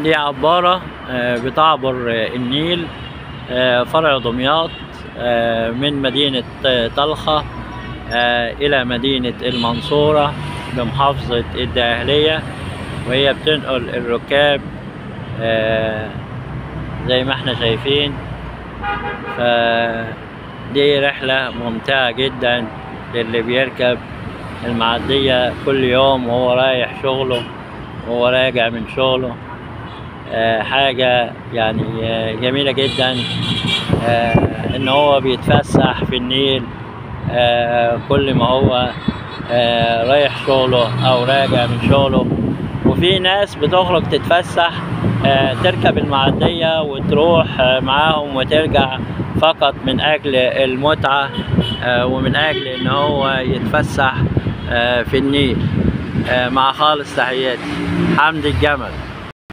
دي عبارة بتعبر النيل، فرع دمياط، من مدينة طلخة إلى مدينة المنصورة بمحافظة الدقهلية، وهي بتنقل الركاب زي ما احنا شايفين. فدي رحلة ممتعة جدا للي بيركب المعدية كل يوم وهو رايح شغله وهو راجع من شغله. حاجة يعني جميلة جدا ان هو بيتفسح في النيل كل ما هو رايح شغله او راجع من شغله. وفي ناس بتخرج تتفسح تركب المعدية وتروح معاهم وترجع فقط من اجل المتعة ومن اجل ان هو يتفسح في النيل. مع خالص تحياتي، حمدي الجمل.